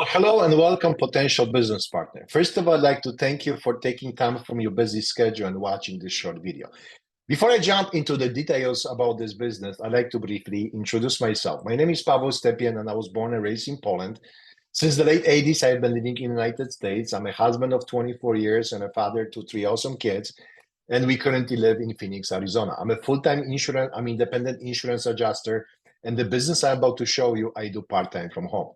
Hello and welcome, potential business partner. First of all, I'd like to thank you for taking time from your busy schedule and watching this short video. Before I jump into the details about this business, I'd like to briefly introduce myself. My name is Paweł Stepien, and I was born and raised in Poland. Since the late 80s, I've been living in the United States. I'm a husband of 24 years and a father to three awesome kids. And we currently live in Phoenix, Arizona. I'm a full-time independent insurance adjuster. And the business I'm about to show you, I do part-time from home.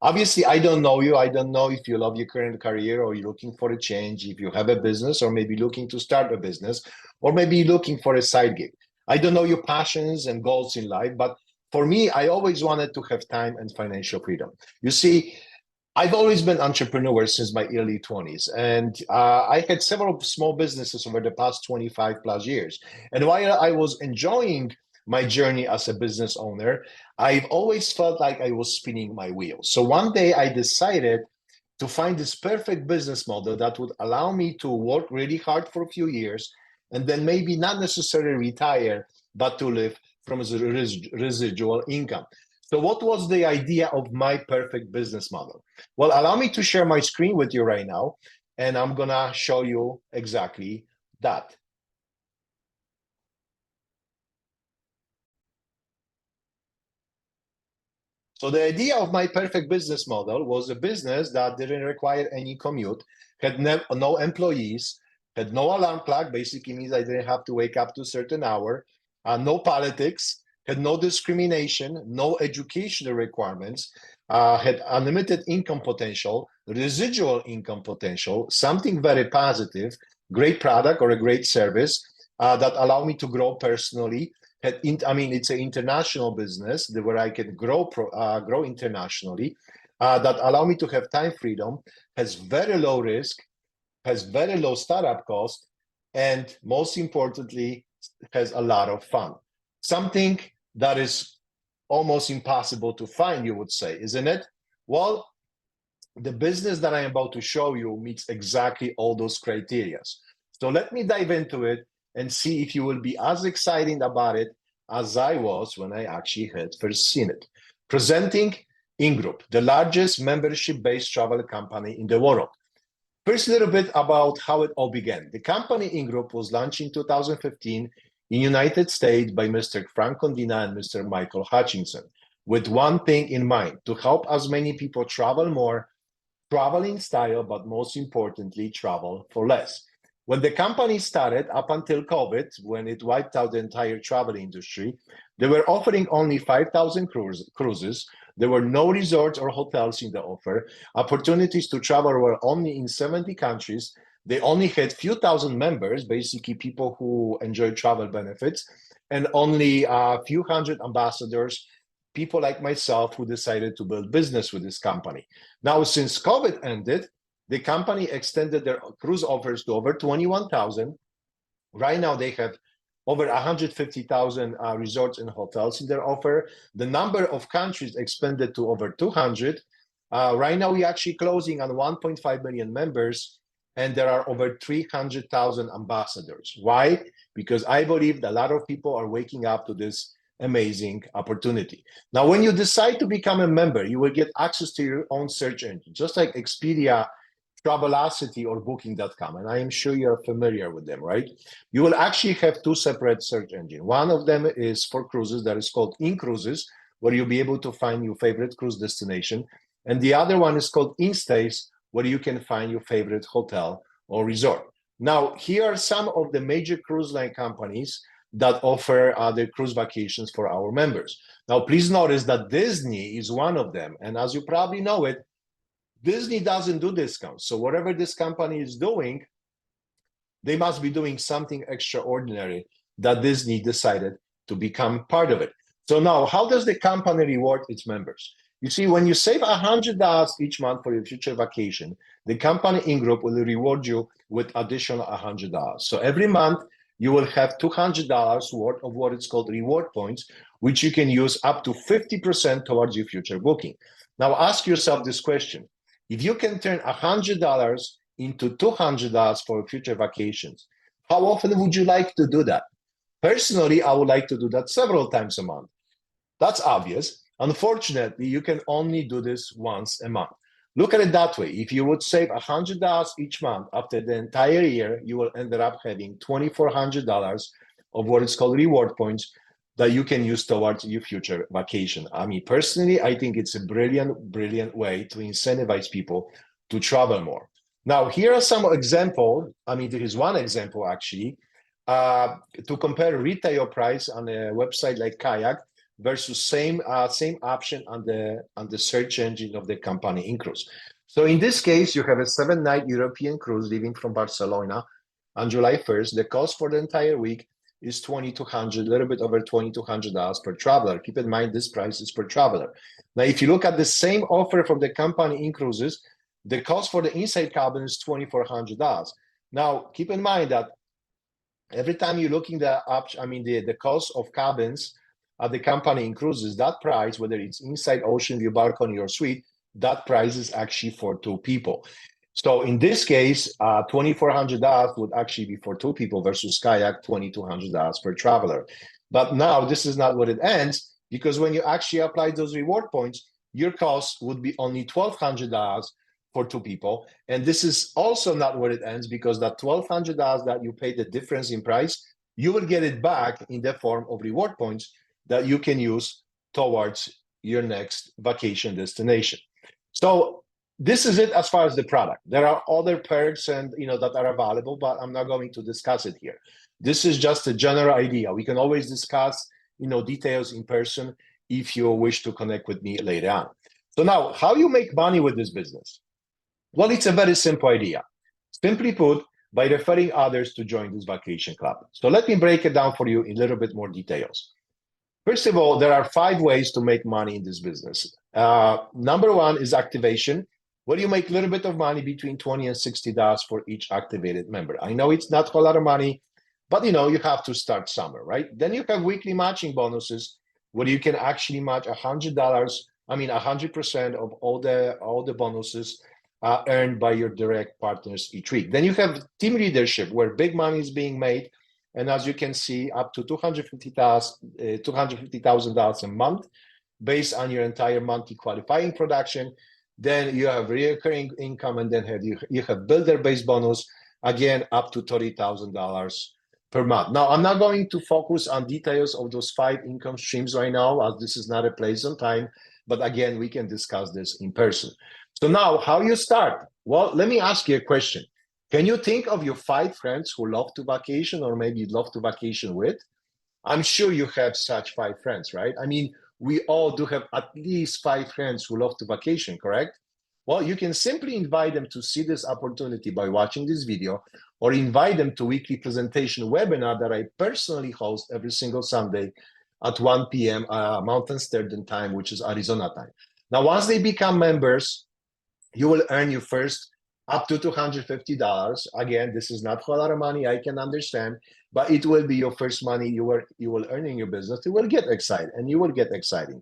Obviously, I don't know you. I don't know if you love your current career or you're looking for a change, if you have a business or maybe looking to start a business or maybe looking for a side gig. I don't know your passions and goals in life, but for me, I always wanted to have time and financial freedom. You see, I've always been entrepreneur since my early 20s, and I had several small businesses over the past 25 plus years. And while I was enjoying my journey as a business owner, I've always felt like I was spinning my wheels. So one day I decided to find this perfect business model that would allow me to work really hard for a few years and then maybe not necessarily retire, but to live from a residual income. So what was the idea of my perfect business model? Well, allow me to share my screen with you right now, and I'm gonna show you exactly that. So the idea of my perfect business model was a business that didn't require any commute, had no employees, had no alarm clock, basically means I didn't have to wake up to a certain hour, no politics, had no discrimination, no educational requirements, had unlimited income potential, residual income potential, something very positive, great product or a great service that allow me to grow personally. It's an international business where I can grow internationally, that allow me to have time freedom, has very low risk, has very low startup cost, and most importantly, has a lot of fun. Something that is almost impossible to find, you would say, isn't it? Well, the business that I'm about to show you meets exactly all those criteria. So let me dive into it and see if you will be as excited about it as I was when I actually had first seen it. Presenting Ingroup, the largest membership-based travel company in the world. First, a little bit about how it all began. The company Ingroup was launched in 2015 in United States by Mr. Frank Condina and Mr. Michael Hutchinson, with one thing in mind, to help as many people travel more, travel in style, but most importantly, travel for less. When the company started, up until COVID, when it wiped out the entire travel industry, they were offering only 5,000 cruises. There were no resorts or hotels in the offer. Opportunities to travel were only in 70 countries. They only had few thousand members, basically people who enjoy travel benefits, and only a few hundred ambassadors, people like myself who decided to build business with this company. Now, since COVID ended, the company extended their cruise offers to over 21,000. Right now, they have over 150,000 resorts and hotels in their offer. The number of countries expanded to over 200. Right now, we're actually closing on 1.5 million members, and there are over 300,000 ambassadors. Why? Because I believe that a lot of people are waking up to this amazing opportunity. Now, when you decide to become a member, you will get access to your own search engine, just like Expedia, Travelocity, or Booking.com. And I am sure you're familiar with them, right? You will actually have two separate search engines. One of them is for cruises that is called InCruises, where you'll be able to find your favorite cruise destination. And the other one is called InStays, where you can find your favorite hotel or resort. Now, here are some of the major cruise line companies that offer their cruise vacations for our members. Now, please notice that Disney is one of them. And as you probably know it, Disney doesn't do discounts. So whatever this company is doing, they must be doing something extraordinary that Disney decided to become part of it. So now, how does the company reward its members? You see, when you save $100 each month for your future vacation, the company Ingroup will reward you with additional $100. So every month, you will have $200 worth of what is called reward points, which you can use up to 50% towards your future booking. Now, ask yourself this question. If you can turn $100 into $200 for future vacations, how often would you like to do that? Personally, I would like to do that several times a month. That's obvious. Unfortunately, you can only do this once a month. Look at it that way. If you would save $100 each month after the entire year, you will end up having $2,400 of what is called reward points that you can use towards your future vacation. I mean, personally, I think it's a brilliant way to incentivize people to travel more. Now, here are some examples. I mean, there is one example actually to compare retail price on a website like Kayak versus same option on the search engine of the company Incruise. So in this case, you have a 7-night European cruise leaving from Barcelona on July 1st. The cost for the entire week is $2,200, a little bit over $2,200 per traveler. Keep in mind, this price is per traveler. Now, if you look at the same offer from the company Incruises, the cost for the inside cabin is $2,400. Now, keep in mind that every time you're looking the cost of cabins at the company Incruises, that price, whether it's inside ocean view, balcony, or suite, that price is actually for 2 people. So in this case, $2,400 would actually be for 2 people versus Kayak, $2,200 per traveler. But now this is not what it ends, because when you actually apply those reward points, your cost would be only $1,200 for 2 people. And this is also not where it ends, because that $1,200 that you pay the difference in price, you will get it back in the form of reward points that you can use towards your next vacation destination. So this is it as far as the product. There are other perks and that are available, but I'm not going to discuss it here. This is just a general idea. We can always discuss details in person if you wish to connect with me later on. So now, how you make money with this business? Well, it's a very simple idea. Simply put, by referring others to join this vacation club. So let me break it down for you in a little bit more details. First of all, there are 5 ways to make money in this business. Number 1 is activation, where you make a little bit of money between $20 and $60 for each activated member. I know it's not a lot of money, but you have to start somewhere, right? Then you have weekly matching bonuses, where you can actually match $100, 100% of all the bonuses earned by your direct partners each week. Then you have team leadership, where big money is being made. And as you can see, up to $250,000 a month based on your entire monthly qualifying production. Then you have recurring income, and then you have builder-based bonus, again, up to $30,000 per month. Now, I'm not going to focus on details of those 5 income streams right now, as this is not a place and time. But again, we can discuss this in person. So now, how you start? Well, let me ask you a question. Can you think of your 5 friends who love to vacation, or maybe you'd love to vacation with? I'm sure you have such 5 friends, right? I mean, we all do have at least 5 friends who love to vacation, correct? Well, you can simply invite them to see this opportunity by watching this video, or invite them to weekly presentation webinar that I personally host every single Sunday at 1 p.m. Mountain Standard Time, which is Arizona time. Now, once they become members, you will earn your first up to $250. Again, this is not a lot of money, I can understand, but it will be your first money you will earn in your business. You will get excited, and you will get exciting.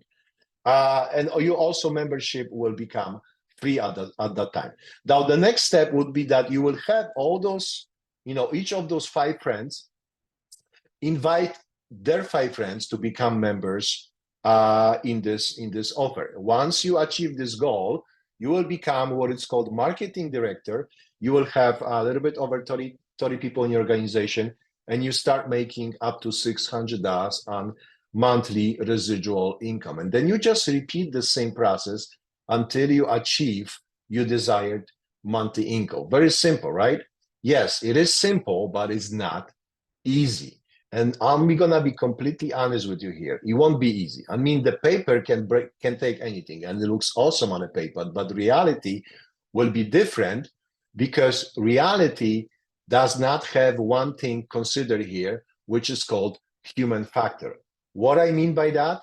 And you also, membership will become free at that time. Now, the next step would be that you will have all those, each of those 5 friends invite their 5 friends to become members in this offer. Once you achieve this goal, you will become what is called marketing director. You will have a little bit over 30 people in your organization, and you start making up to $600 on monthly residual income. And then you just repeat the same process until you achieve your desired monthly income. Very simple, right? Yes, it is simple, but it's not easy. And I'm gonna be completely honest with you here. It won't be easy. I mean, the paper can take anything, and it looks awesome on a paper, but reality will be different, because reality does not have one thing considered here, which is called human factor. What I mean by that?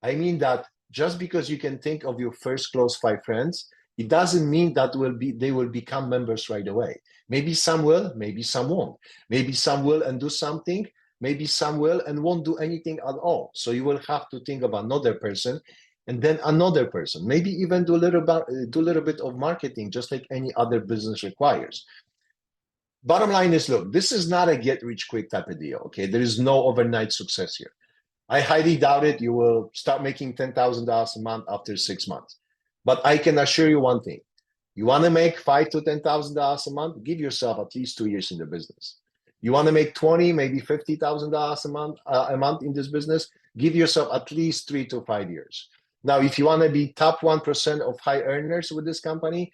I mean that just because you can think of your first close 5 friends, it doesn't mean that they will become members right away. Maybe some will, maybe some won't. Maybe some will and do something, maybe some will and won't do anything at all. So you will have to think of another person, and then another person. Maybe even do a little bit of marketing, just like any other business requires. Bottom line is, look, this is not a get-rich-quick type of deal, okay? There is no overnight success here. I highly doubt it. You will start making $10,000 a month after 6 months. But I can assure you one thing. You want to make $5,000 to $10,000 a month? Give yourself at least 2 years in the business. You want to make 20, maybe $50,000 a month in this business? Give yourself at least 3 to 5 years. Now, if you want to be top 1% of high earners with this company,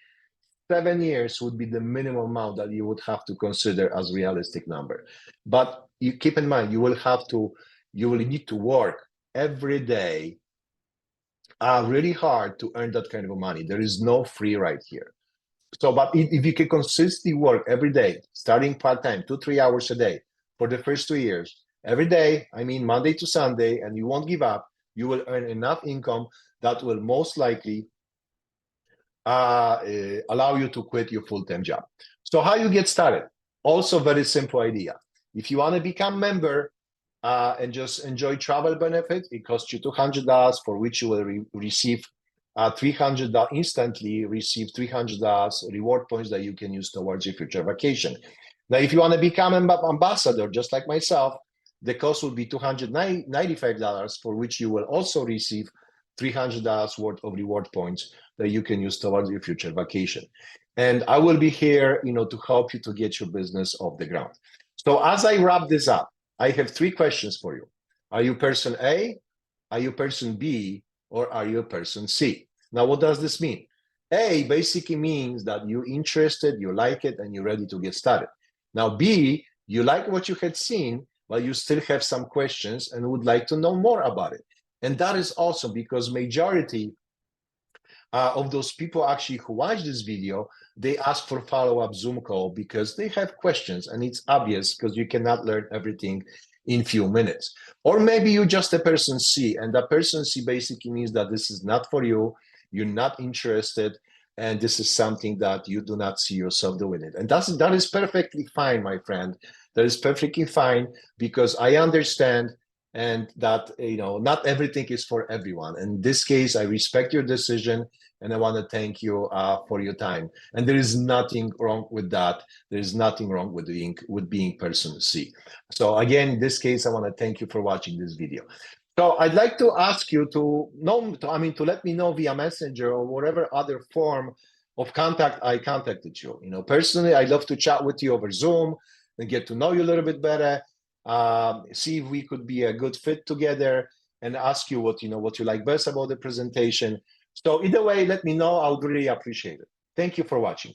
7 years would be the minimum amount that you would have to consider as realistic number. But you keep in mind, you will need to work every day really hard to earn that kind of money. There is no free ride here. So, but if you can consistently work every day, starting part-time, 2-3 hours a day for the first 2 years, every day, I mean Monday to Sunday, and you won't give up, you will earn enough income that will most likely allow you to quit your full-time job. So how you get started? Also very simple idea. If you want to become a member and just enjoy travel benefits, it costs you $200, for which you will receive $300, instantly receive $300 reward points that you can use towards your future vacation. Now, if you want to become an ambassador, just like myself, the cost will be $295, for which you will also receive $300 worth of reward points that you can use towards your future vacation. And I will be here, to help you to get your business off the ground. So as I wrap this up, I have 3 questions for you. Are you person A? Are you person B? Or are you a person C? Now, what does this mean? A basically means that you're interested, you like it, and you're ready to get started. Now, B, you like what you had seen, but you still have some questions and would like to know more about it. And that is awesome, because majority of those people actually who watch this video, they ask for follow-up Zoom call because they have questions, and it's obvious because you cannot learn everything in few minutes. Or maybe you're just a person C, and that person C basically means that this is not for you, you're not interested, and this is something that you do not see yourself doing it. And that is perfectly fine, my friend. That is perfectly fine, because I understand, and that not everything is for everyone. In this case, I respect your decision, and I want to thank you for your time. And there is nothing wrong with that. There is nothing wrong with being person C. So again, in this case, I want to thank you for watching this video. So I'd like to ask you to let me know via Messenger or whatever other form of contact I contacted you. Personally, I'd love to chat with you over Zoom and get to know you a little bit better. See if we could be a good fit together, and ask you what you like best about the presentation. So either way, let me know. I would really appreciate it. Thank you for watching.